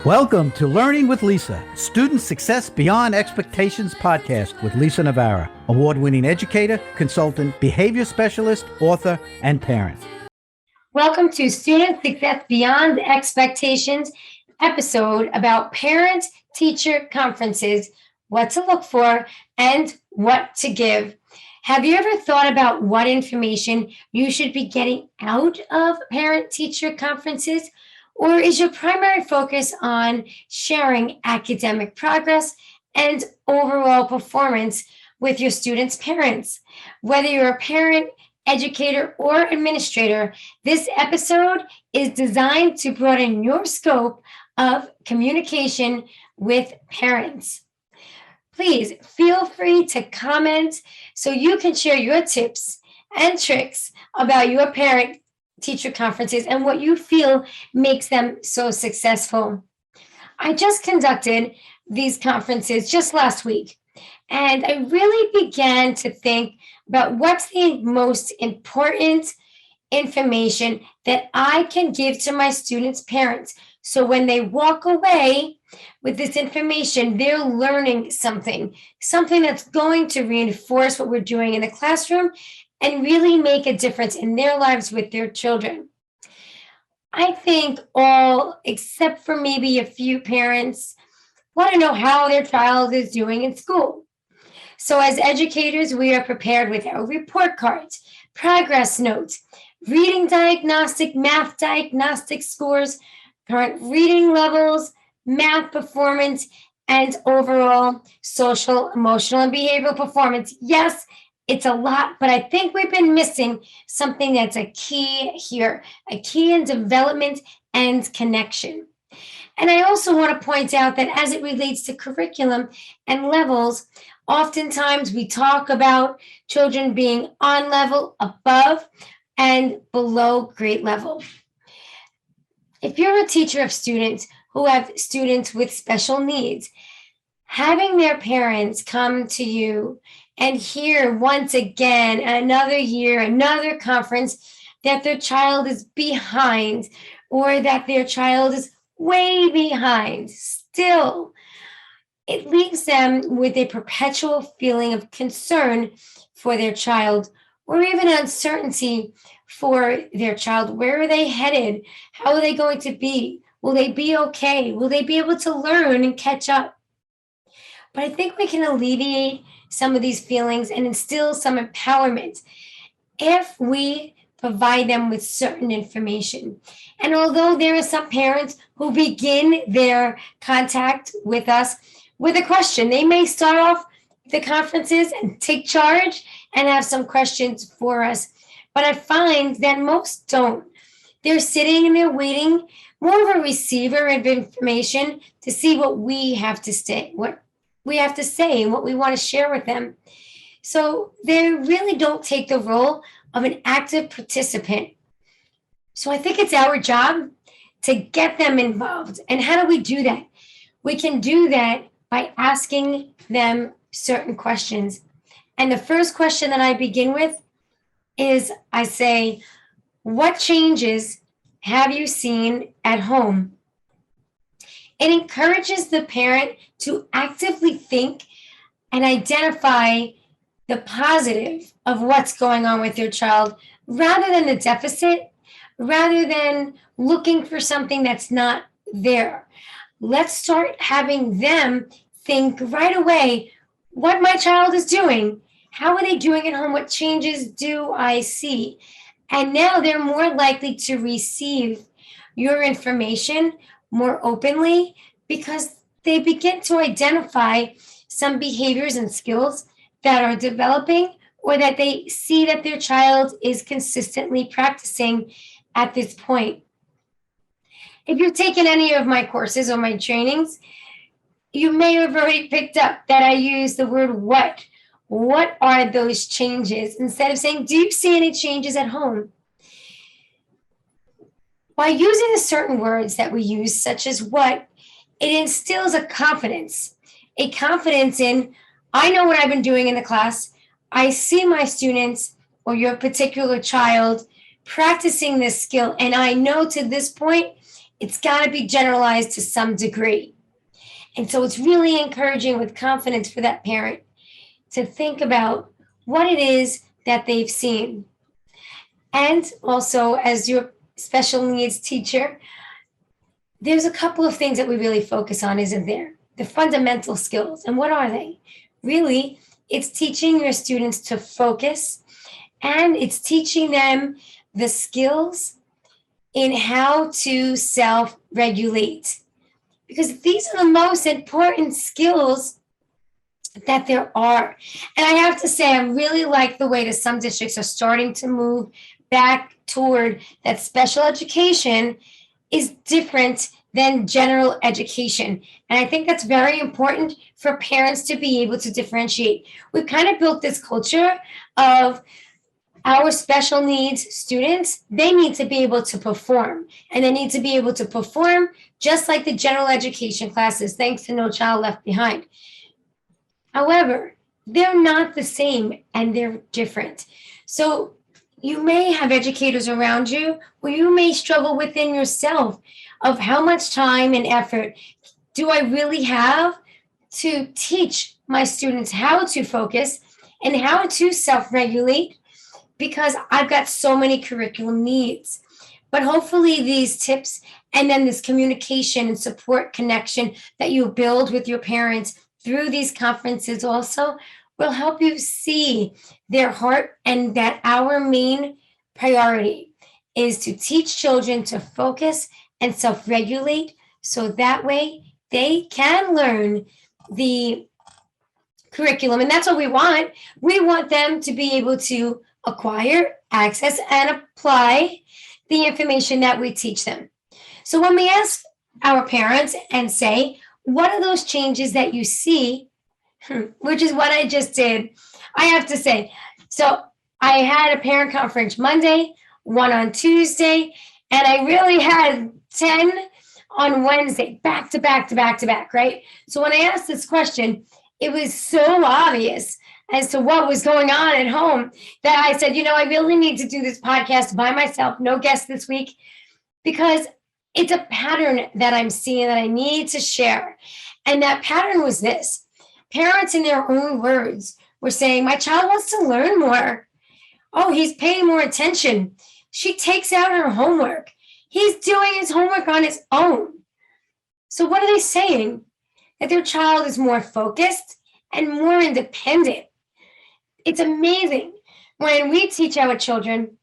Welcome to Learning with Lisa, Student Success Beyond Expectations podcast with Lisa Navarra, award-winning educator, consultant, behavior specialist, author, and parent. Welcome to Student Success Beyond Expectations episode about parent-teacher conferences, what to look for, and what to give. Have you ever thought about what information you should be getting out of parent-teacher conferences? Or is your primary focus on sharing academic progress and overall performance with your students' parents? Whether you're a parent, educator, or administrator, this episode is designed to broaden your scope of communication with parents. Please feel free to comment so you can share your tips and tricks about your parent-teacher conferences and what you feel makes them so successful. I just conducted these conferences just last week, and I really began to think about what's the most important information that I can give to my students' parents. So when they walk away with this information, they're learning something that's going to reinforce what we're doing in the classroom and really make a difference in their lives with their children. I think all, except for maybe a few parents, want to know how their child is doing in school. So as educators, we are prepared with our report cards, progress notes, reading diagnostic, math diagnostic scores, current reading levels, math performance, and overall social, emotional, and behavioral performance. Yes, it's a lot, but I think we've been missing something that's a key here, a key in development and connection. And I also want to point out that as it relates to curriculum and levels, oftentimes we talk about children being on level, above, and below grade level. If you're a teacher of students who have students with special needs, having their parents come to you and hear once again, another year, another conference, that their child is behind or that their child is way behind still, it leaves them with a perpetual feeling of concern for their child or even uncertainty for their child. Where are they headed? How are they going to be? Will they be okay? Will they be able to learn and catch up? But I think we can alleviate some of these feelings and instill some empowerment if we provide them with certain information. And although there are some parents who begin their contact with us with a question, they may start off the conferences and take charge and have some questions for us. But I find that most don't. They're sitting and they're waiting, more of a receiver of information to see what we have to say, what we have to say and what we want to share with them. So they really don't take the role of an active participant. So I think it's our job to get them involved. And how do we do that? We can do that by asking them certain questions. And the first question that I begin with is, I say, what changes have you seen at home? It encourages the parent to actively think and identify the positive of what's going on with your child rather than the deficit, rather than looking for something that's not there. Let's start having them think right away what my child is doing. How are they doing at home? What changes do I see? And now they're more likely to receive your information more openly because they begin to identify some behaviors and skills that are developing or that they see that their child is consistently practicing at this point. If you've taken any of my courses or my trainings, you may have already picked up that I use the word what. What are those changes? Instead of saying, do you see any changes at home? By using the certain words that we use, such as what, it instills a confidence in, I know what I've been doing in the class. I see my students or your particular child practicing this skill, and I know to this point it's got to be generalized to some degree. And so it's really encouraging with confidence for that parent to think about what it is that they've seen. And also, as your special needs teacher, there's a couple of things that we really focus on, isn't there? The fundamental skills. And what are they? Really, it's teaching your students to focus, and it's teaching them the skills in how to self-regulate. Because these are the most important skills that there are. And I have to say, I really like the way that some districts are starting to move back toward that special education is different than general education. And I think that's very important for parents to be able to differentiate. We've kind of built this culture of our special needs students, they need to be able to perform, and they need to be able to perform just like the general education classes, thanks to No Child Left Behind. However, they're not the same and they're different. So you may have educators around you, or you may struggle within yourself of how much time and effort do I really have to teach my students how to focus and how to self-regulate, because I've got so many curriculum needs. But hopefully these tips and then this communication and support connection that you build with your parents through these conferences also will help you see their heart, and that our main priority is to teach children to focus and self-regulate, so that way they can learn the curriculum. And that's what we want. We want them to be able to acquire, access, and apply the information that we teach them. So when we ask our parents and say, what are those changes that you see, which is what I just did, I have to say, so I had a parent conference Monday, one on Tuesday, and I really had 10 on Wednesday, back to back to back to back, right? So when I asked this question, it was so obvious as to what was going on at home that I said, I really need to do this podcast by myself, no guests this week, because it's a pattern that I'm seeing that I need to share. And that pattern was this. Parents, in their own words, were saying, my child wants to learn more. Oh, he's paying more attention. She takes out her homework. He's doing his homework on his own. So what are they saying? That their child is more focused and more independent. It's amazing when we teach our children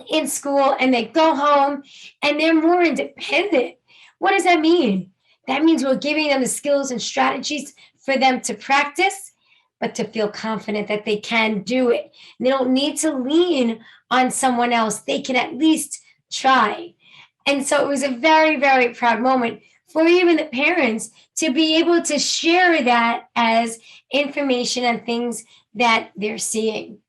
in school and they go home and they're more independent. What does that mean? That means we're giving them the skills and strategies for them to practice, but to feel confident that they can do it. And they don't need to lean on someone else. They can at least try. And so it was a very, very proud moment for even the parents to be able to share that as information and things that they're seeing.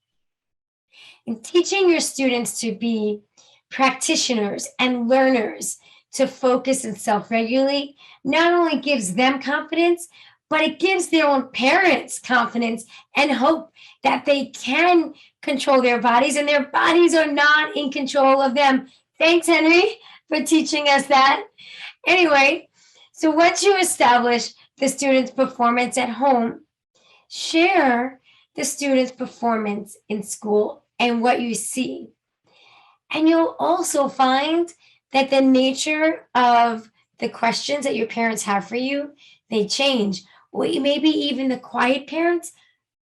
And teaching your students to be practitioners and learners to focus and self-regulate not only gives them confidence, but it gives their own parents confidence and hope that they can control their bodies and their bodies are not in control of them. Thanks, Henry, for teaching us that. Anyway, so once you establish the student's performance at home, share the student's performance in school and what you see. And you'll also find that the nature of the questions that your parents have for you, they change. Or maybe even the quiet parents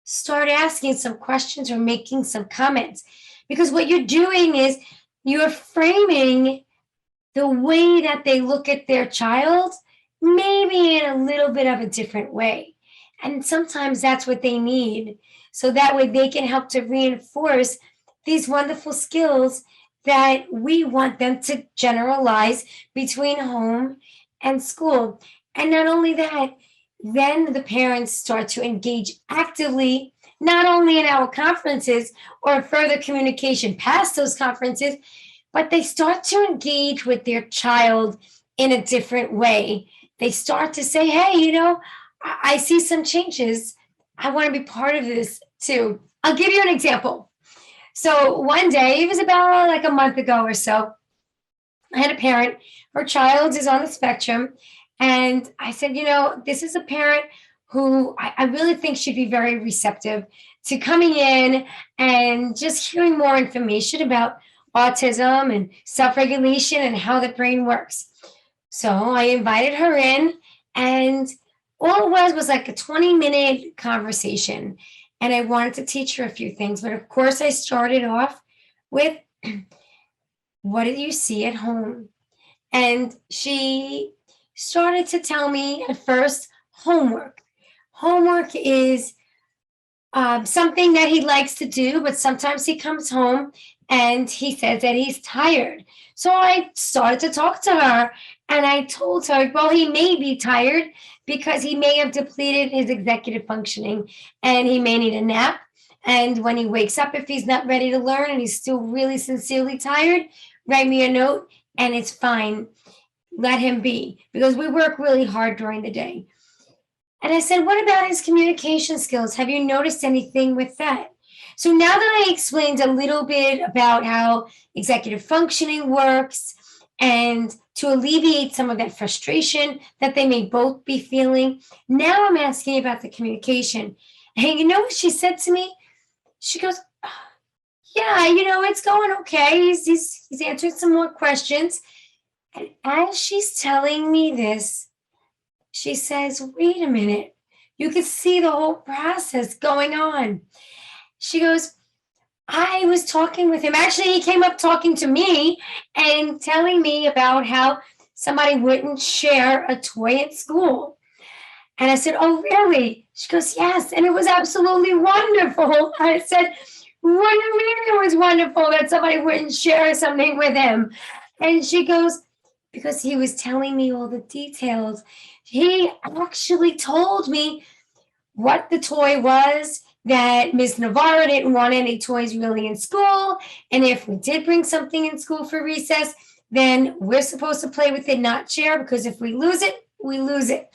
start asking some questions or making some comments. Because what you're doing is you're framing the way that they look at their child, maybe in a little bit of a different way. And sometimes that's what they need. So that way they can help to reinforce these wonderful skills that we want them to generalize between home and school. And not only that, then the parents start to engage actively, not only in our conferences or further communication past those conferences, but they start to engage with their child in a different way. They start to say, hey, I see some changes. I want to be part of this too. I'll give you an example. So one day, it was about like a month ago or so, I had a parent, her child is on the spectrum. And I said, this is a parent who I really think should be very receptive to coming in and just hearing more information about autism and self regulation and how the brain works. So I invited her in, and all it was like a 20-minute conversation. And I wanted to teach her a few things. But of course, I started off with, what did you see at home? And she started to tell me at first homework. Homework is something that he likes to do, but sometimes he comes home and he says that he's tired. So I started to talk to her, and I told her, well, he may be tired because he may have depleted his executive functioning and he may need a nap. And when he wakes up, if he's not ready to learn and he's still really sincerely tired, write me a note and it's fine. Let him be, because we work really hard during the day. And I said, what about his communication skills? Have you noticed anything with that? So now that I explained a little bit about how executive functioning works and to alleviate some of that frustration that they may both be feeling, now I'm asking about the communication. And you know what she said to me? She goes, yeah, it's going okay. He's answering some more questions. And as she's telling me this, she says, wait a minute. You could see the whole process going on. She goes, I was talking with him. Actually, he came up talking to me and telling me about how somebody wouldn't share a toy at school. And I said, oh, really? She goes, yes. And it was absolutely wonderful. I said, what do you mean it was wonderful that somebody wouldn't share something with him? And she goes, because he was telling me all the details. He actually told me what the toy was, that Ms. Navarro didn't want any toys really in school. And if we did bring something in school for recess, then we're supposed to play with it, not share, because if we lose it, we lose it.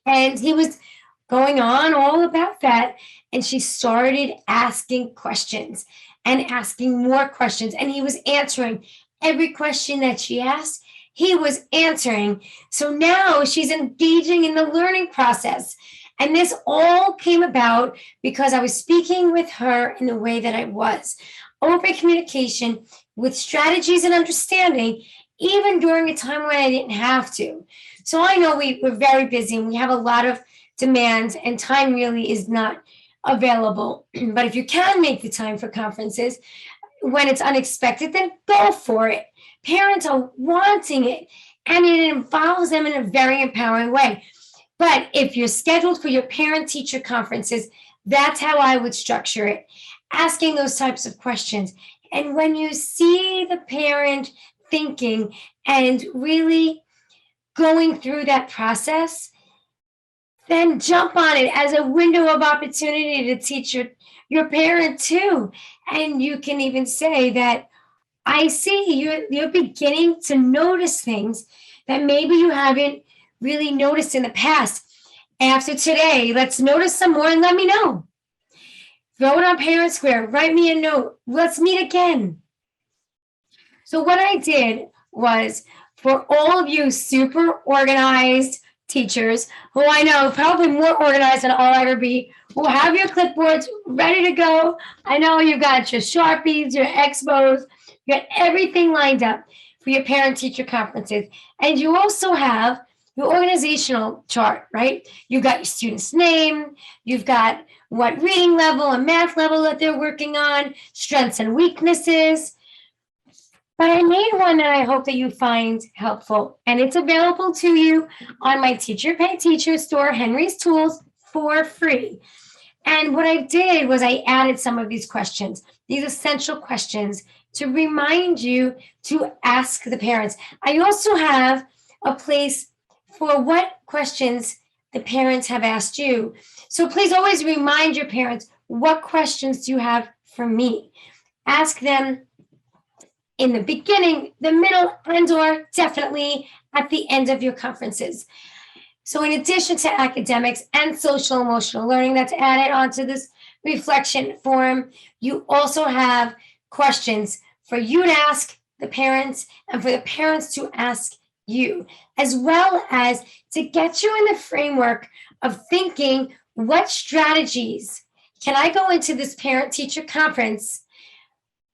And he was going on all about that. And she started asking questions and asking more questions. And he was answering every question that she asked. He was answering. So now she's engaging in the learning process. And this all came about because I was speaking with her in the way that I was. Open communication with strategies and understanding, even during a time when I didn't have to. So I know we're very busy and we have a lot of demands and time really is not available. But if you can make the time for conferences when it's unexpected, then go for it. Parents are wanting it, and it involves them in a very empowering way. But if you're scheduled for your parent-teacher conferences, that's how I would structure it, asking those types of questions. And when you see the parent thinking and really going through that process, then jump on it as a window of opportunity to teach your parent too. And you can even say that, I see you're beginning to notice things that maybe you haven't really noticed in the past. After today, let's notice some more and let me know. Throw it on Parent Square, write me a note. Let's meet again. So what I did was, for all of you super organized teachers, who I know probably more organized than I'll ever be, who have your clipboards ready to go. I know you've got your Sharpies, your Expos, you got everything lined up for your parent-teacher conferences. And you also have your organizational chart, right? You've got your student's name, you've got what reading level and math level that they're working on, strengths and weaknesses. But I made one that I hope that you find helpful, and it's available to you on my Teacher Pay Teacher store, Henry's Tools, for free. And what I did was I added some of these questions, these essential questions, to remind you to ask the parents. I also have a place for what questions the parents have asked you. So please always remind your parents, what questions do you have for me? Ask them in the beginning, the middle, and/or definitely at the end of your conferences. So in addition to academics and social emotional learning that's added onto this reflection form, you also have questions for you to ask the parents and for the parents to ask you, as well as to get you in the framework of thinking, what strategies can I go into this parent-teacher conference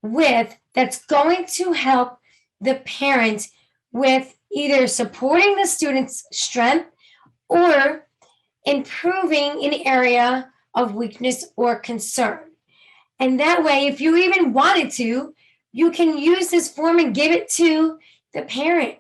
with that's going to help the parent with either supporting the student's strength or improving an area of weakness or concern. And that way, if you even wanted to, you can use this form and give it to the parent.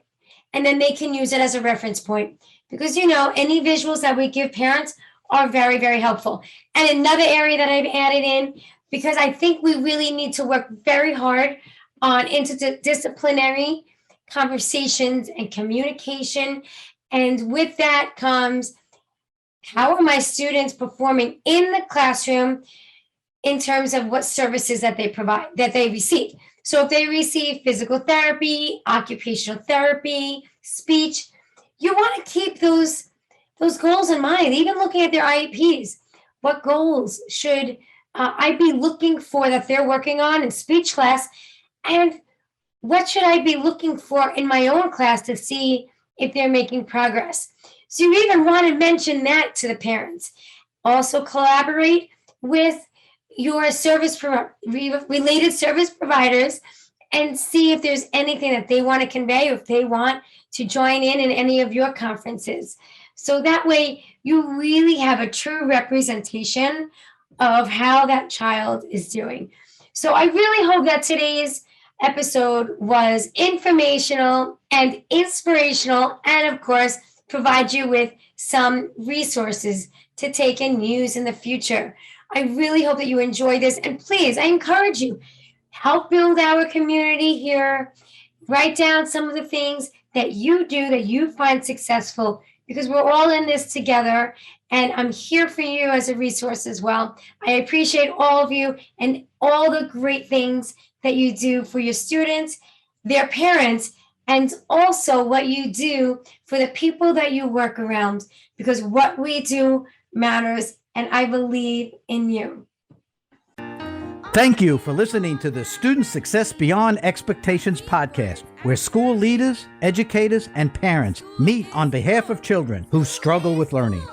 And then they can use it as a reference point. Because, any visuals that we give parents are very, very helpful. And another area that I've added in, because I think we really need to work very hard on interdisciplinary conversations and communication. And with that comes, how are my students performing in the classroom in terms of what services that they provide, that they receive? So if they receive physical therapy, occupational therapy, speech, you want to keep those goals in mind, even looking at their IEPs. What goals should I be looking for that they're working on in speech class? And what should I be looking for in my own class to see if they're making progress? So you even want to mention that to the parents. Also collaborate with your related service providers and see if there's anything that they want to convey, or if they want to join in any of your conferences. So that way you really have a true representation of how that child is doing. So I really hope that today's episode was informational and inspirational, and of course, provide you with some resources to take and use in the future. I really hope that you enjoy this. And please, I encourage you, help build our community here. Write down some of the things that you do that you find successful, because we're all in this together. And I'm here for you as a resource as well. I appreciate all of you and all the great things that you do for your students, their parents, and also what you do for the people that you work around, because what we do matters, and I believe in you. Thank you for listening to the Student Success Beyond Expectations podcast, where school leaders, educators, and parents meet on behalf of children who struggle with learning.